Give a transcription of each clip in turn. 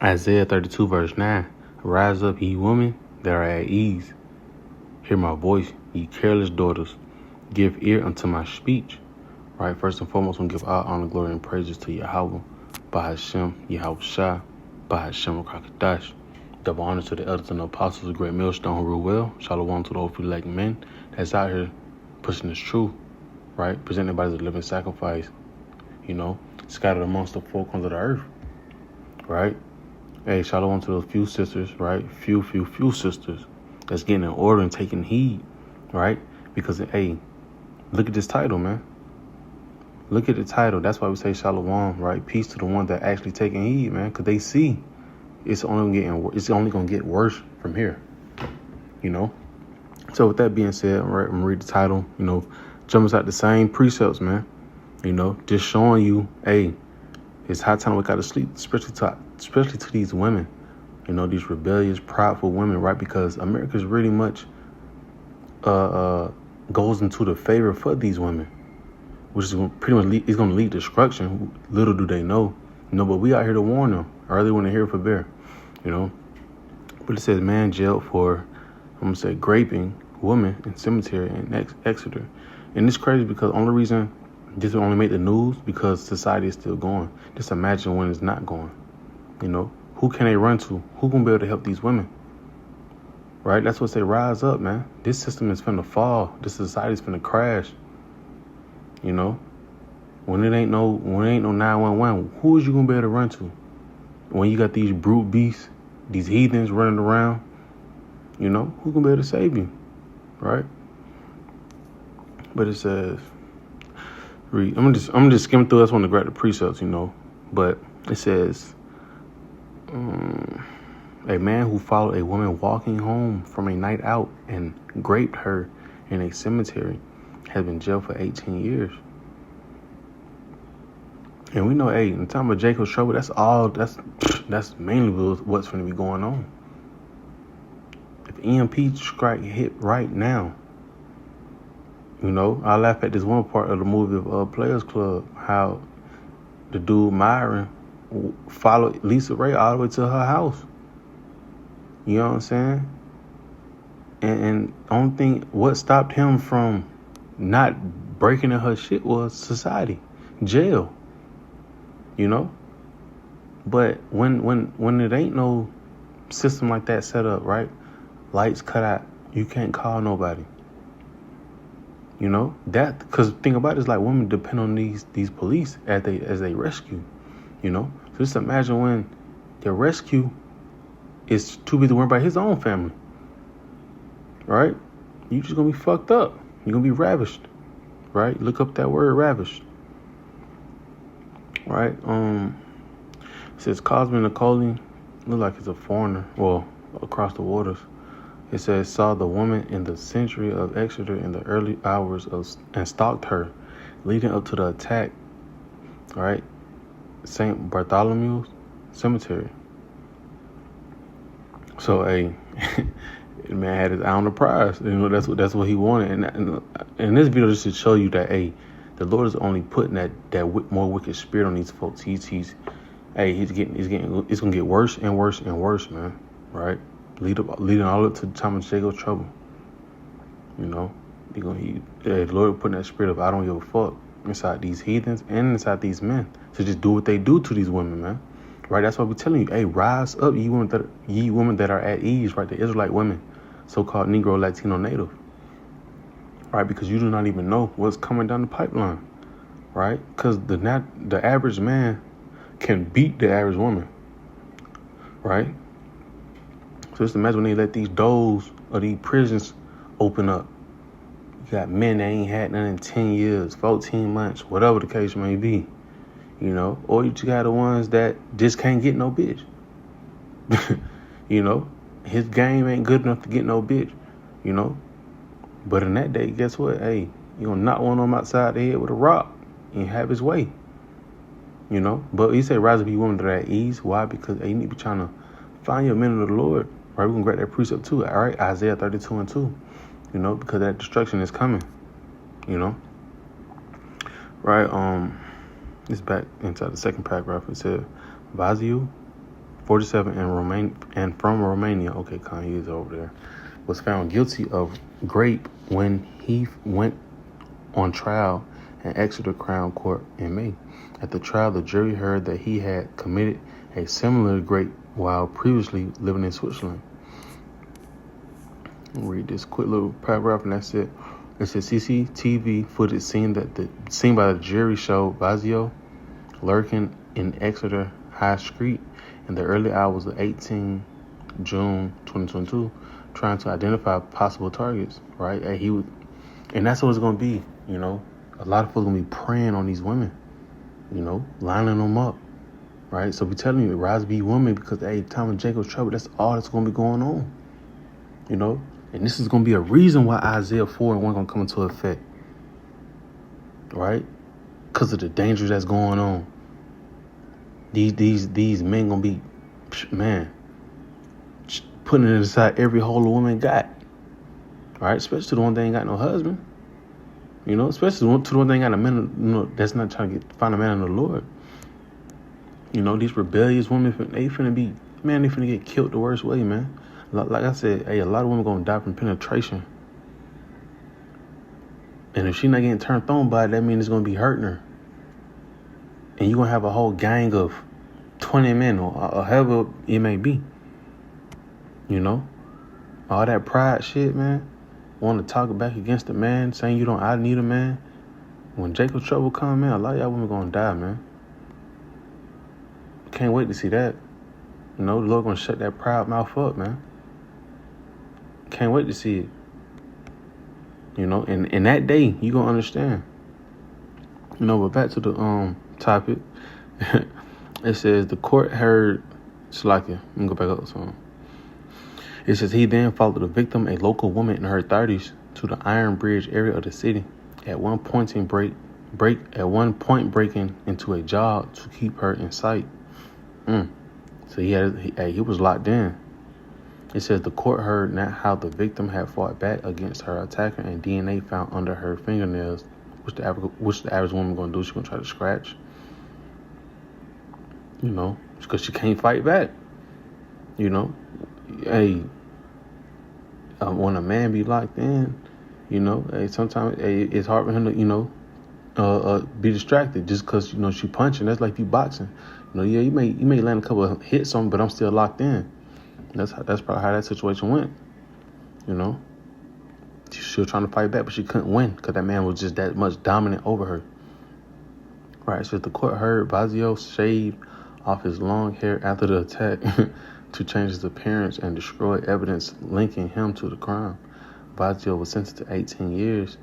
Isaiah 32 verse 9. Rise up, ye women that are at ease. Hear my voice, ye careless daughters. Give ear unto my speech. Right, first and foremost, I'm going to give all honor, glory, and praises to Yahweh, Bahashem, Yahweh Shah, Bahashem, Rakakadash. Double honor to the elders and the apostles of Great Millstone who rule well. Shalom to the hopefully like men that's out here pushing this truth, right? Presenting everybody as a living sacrifice, scattered amongst the four corners of the earth, right? Hey, shalom to those few sisters, right? Few sisters that's getting in order and taking heed, right? Because, hey, look at this title, man. Look at the title. That's why we say shalom, right? Peace to the ones that actually taking heed, man, because they see it's only going to get worse from here, So with that being said, right, I'm going to read the title, jumping out the same precepts, man, just showing you, hey, it's high time we got to sleep, especially to these women, these rebellious, prideful women, right? Because America's really much goes into the favor for these women, which is pretty much is going to lead to destruction. Little do they know, but we out here to warn them. Early when they hear for bear, But it says man jailed for, I'm going to say, raping woman in cemetery in Exeter. And it's crazy because the only reason this will only make the news because society is still going. Just imagine when it's not going. Who can they run to? Who gonna be able to help these women? Right? That's what they rise up, man. This system is finna fall. This society is finna crash. When it ain't no 911, who is you gonna be able to run to? When you got these brute beasts, these heathens running around, who gonna be able to save you? Right? But it says, read. I'm just skimming through. I just want to grab the precepts, But it says, a man who followed a woman walking home from a night out and raped her in a cemetery has been jailed for 18 years. And we know, in the time of Jacob's trouble, that's mainly what's going to be going on. If EMP strike hit right now, I laugh at this one part of the movie of Players Club, how the dude Myron followed Lisa Ray all the way to her house. You know what I'm saying? And only thing, what stopped him from not breaking in her shit was society, jail. But when it ain't no system like that set up, right? Lights cut out, you can't call nobody. That, because think about it, it's like women depend on these police as they rescue, So just imagine when the rescue is too busy worrying about his own family, right? You just gonna be fucked up. You're gonna be ravished, right? Look up that word, ravished, right? It says Cosmin Nicole look like he's a foreigner, well, across the waters. It says, saw the woman in the cemetery of Exeter in the early hours and stalked her, leading up to the attack, right? St. Bartholomew's Cemetery. So, the man had his eye on the prize. That's what he wanted. And this video just to show you that, the Lord is only putting that more wicked spirit on these folks. It's gonna get worse and worse and worse, man. Right? Leading all up to the time of Jacob's trouble. The Lord putting that spirit of I don't give a fuck inside these heathens and inside these men to just do what they do to these women, man. Right? That's why we're telling you, rise up, ye women that are at ease, right? The Israelite women, so-called Negro, Latino, Native. Right? Because you do not even know what's coming down the pipeline. Right? Because the average man can beat the average woman. Right? So just imagine when they let these doors or these prisons open up. You got men that ain't had nothing in 10 years, 14 months, whatever the case may be. Or you just got the ones that just can't get no bitch. His game ain't good enough to get no bitch, But in that day, guess what? You gonna knock one of them outside the head with a rock and have his way, But he said, rise up, you women that are at ease. Why? Because you need to be trying to find your men of the Lord. Right, we're going to grab that precept too. All right, Isaiah 32:2. Because that destruction is coming. Right, it's back into the second paragraph. It said, Vaziu, 47 and from Romania. Okay, Kanye is over there. Was found guilty of rape when he went on trial in Exeter Crown Court in May. At the trial, the jury heard that he had committed a similar rape while previously living in Switzerland. I'll read this quick little paragraph, and that's it. It says CCTV footage seen by the jury showed Vazio lurking in Exeter High Street in the early hours of 18 June 2022, trying to identify possible targets. Right, and that's what it's gonna be. You know, a lot of folks gonna be preying on these women. You know, lining them up. Right, so we telling you, rise be women, because time of Jacob's trouble. That's all that's gonna be going on. You know. And this is going to be a reason why Isaiah 4 and 1 going to come into effect. Right? Because of the danger that's going on. These men going to be, putting it aside every hole a woman got. Right? Especially the one that ain't got no husband. You know, especially to the one that ain't got a man, you know, that's not trying to find a man in the Lord. You know, these rebellious women, they finna get killed the worst way, man. Like I said, a lot of women gonna die from penetration. And if she not getting turned on by it, that means it's gonna be hurting her. And you're gonna have a whole gang of 20 men or however it may be. You know? All that pride shit, man. Want to talk back against the man, saying I need a man. When Jacob's trouble come, man, a lot of y'all women gonna die, man. Can't wait to see that. You know, the Lord gonna shut that proud mouth up, man. Can't wait to see it. You know, and in that day, you gonna understand. You know, but back to the topic. It says the court heard Slakia. Let me go back up so. It says he then followed the victim, a local woman in her 30s, to the Iron Bridge area of the city. At one point breaking into a jog to keep her in sight. So he was locked in. It says the court heard not how the victim had fought back against her attacker, and DNA found under her fingernails, which the average woman gonna do. She gonna try to scratch, you know, because she can't fight back. You know, when a man be locked in, you know, sometimes it's hard for him to, you know, be distracted just because, you know, she punching. That's like you boxing. You know, yeah, you may land a couple of hits on me, but I'm still locked in. That's probably how that situation went. You know, she was trying to fight back, but she couldn't win because that man was just that much dominant over her. Right, so the court heard Vazio shaved off his long hair after the attack to change his appearance and destroy evidence linking him to the crime. Vazio was sentenced to 18 years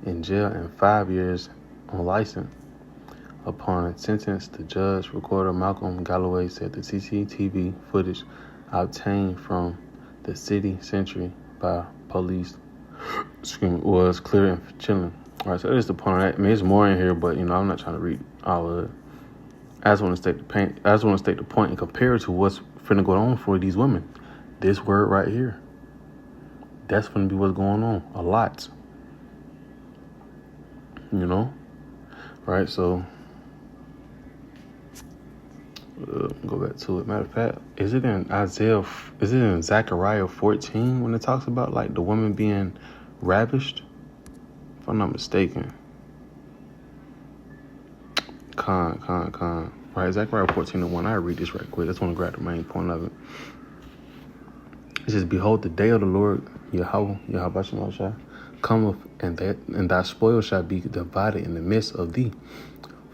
in jail and 5 years on license. Upon sentence, the judge, recorder Malcolm Galloway, said the CCTV footage obtained from the city sentry by police was clear and chilling. All right, so that's the point of that. I mean, there's more in here, but, you know, I'm not trying to read all of it. I just want to state the point and compare it to what's finna go on for these women. This word right here. That's finna be what's going on. A lot. You know? Right, so go back to it. Matter of fact, is it in Zechariah 14 when it talks about like the woman being ravished? If I'm not mistaken. Right, Zechariah 14:1. I read this right quick. I just want to grab the main point of it. It says, "Behold, the day of the Lord Yahweh shall cometh, and thy spoil shall be divided in the midst of thee.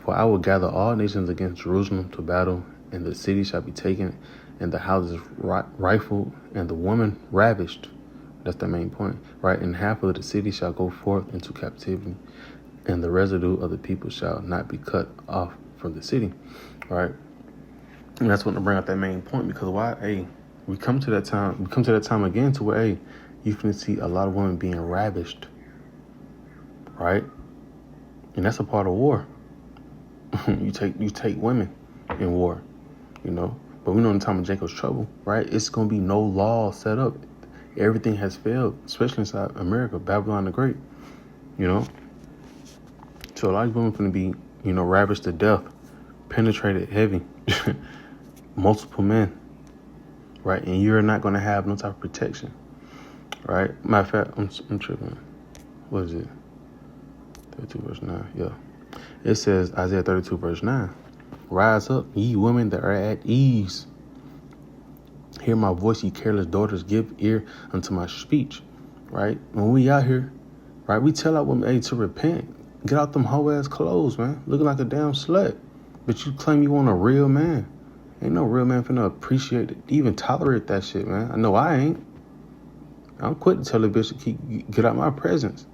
For I will gather all nations against Jerusalem to battle, and the city shall be taken, and the houses rifled, and the woman ravished." That's the main point, right? "And half of the city shall go forth into captivity, and the residue of the people shall not be cut off from the city," right? And that's what to bring out that main point, because why? We come to that time again to where, you can see a lot of women being ravished, right? And that's a part of war. You take women in war, you know. But we know in the time of Jacob's trouble, right? It's gonna be no law set up. Everything has failed, especially inside America, Babylon the Great, you know. So a lot of women gonna be, you know, ravished to death, penetrated heavy, multiple men, right? And you're not going to have no type of protection, right? Matter of fact, I'm tripping. What is it? 32 verse 9. Yeah. It says, Isaiah 32 verse 9. Rise up, ye women that are at ease. Hear my voice, ye careless daughters. Give ear unto my speech, right? When we out here, right, we tell our women, hey, to repent. Get out them hoe-ass clothes, man. Looking like a damn slut. But you claim you want a real man. Ain't no real man finna appreciate it, even tolerate that shit, man. I know I ain't. I'm quitting to tell the bitch to get out my presence.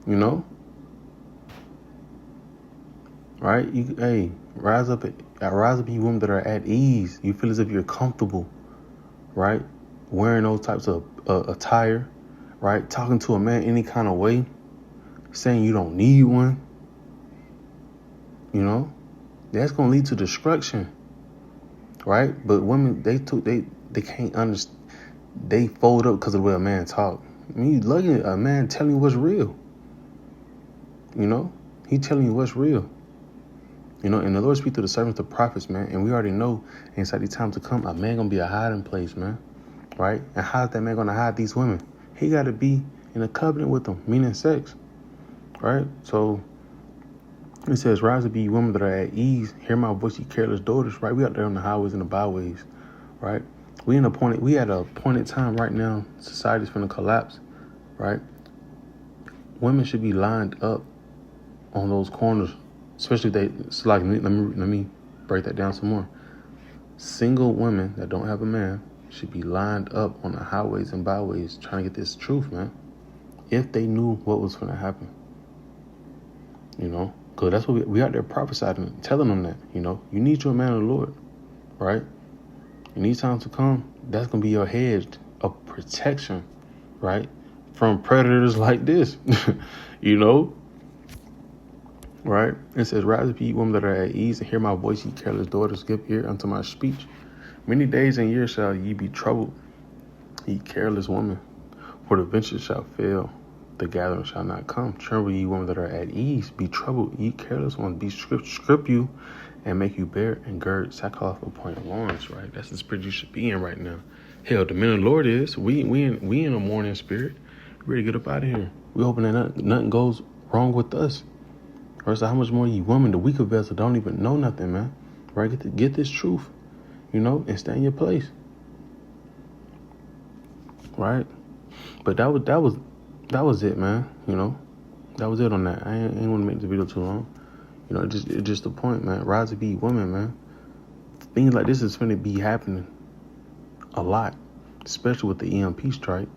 You know? Right? Hey, rise up, you women that are at ease. You feel as if you're comfortable, right? Wearing those types of attire, right? Talking to a man any kind of way, saying you don't need one. You know, that's gonna lead to destruction, right? But women, they can't understand. They fold up because of the way a man talk. I mean, you looking at a man telling you what's real. You know, he telling you what's real. You know, and the Lord speak to the servants, the prophets, man. And we already know inside these times to come, a man gonna be a hiding place, man. Right? And how's that man gonna hide these women? He gotta be in a covenant with them, meaning sex. Right? So it says, rise up, ye women that are at ease. Hear my voice, ye careless daughters. Right? We out there on the highways and the byways. Right? We at a appointed time right now. Society's finna collapse. Right? Women should be lined up on those corners. Especially let me break that down some more. Single women that don't have a man should be lined up on the highways and byways trying to get this truth, man. If they knew what was going to happen. You know, because that's what we out there prophesying, telling them that, you know, you need your man of the Lord, right? In these times to come, that's going to be your hedge of protection, right? From predators like this, you know? Right? It says, rise up, ye women that are at ease, and hear my voice, ye careless daughters. Give ear unto my speech. Many days and years shall ye be troubled, ye careless women. For the venture shall fail, the gathering shall not come. Tremble, ye women that are at ease. Be troubled, ye careless ones. Be scrip you, and make you bear and gird sackcloth upon your loins. Right? That's the spirit you should be in right now. Hell, the men of the Lord is. We in a mourning spirit. We ready to get up out of here. We hoping that nothing goes wrong with us. Right, so how much more you women, the weaker vessel, don't even know nothing, man. Right? Get this truth, you know, and stay in your place. Right? But that was it, man. You know, that was it on that. I ain't want to make the video too long. You know, it's just the point, man. Rise to be women, man. Things like this is going to be happening a lot, especially with the EMP strike.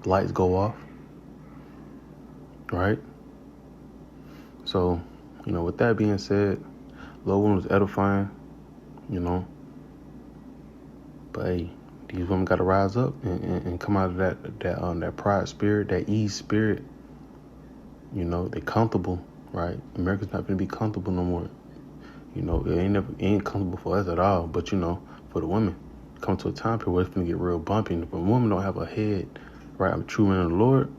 Lights go off. Right? So, you know, with that being said, Lord one was edifying, you know. But hey, these women got to rise up and come out of that pride spirit, that ease spirit. You know, they comfortable, right? America's not going to be comfortable no more. You know, it ain't comfortable for us at all. But, you know, for the women, come to a time period where it's going to get real bumpy. And if a woman don't have a head, right, I'm a true man of the Lord,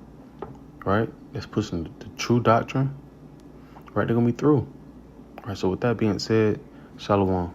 right, that's pushing the true doctrine, right, they're going to be through. All right, so with that being said, Shalom.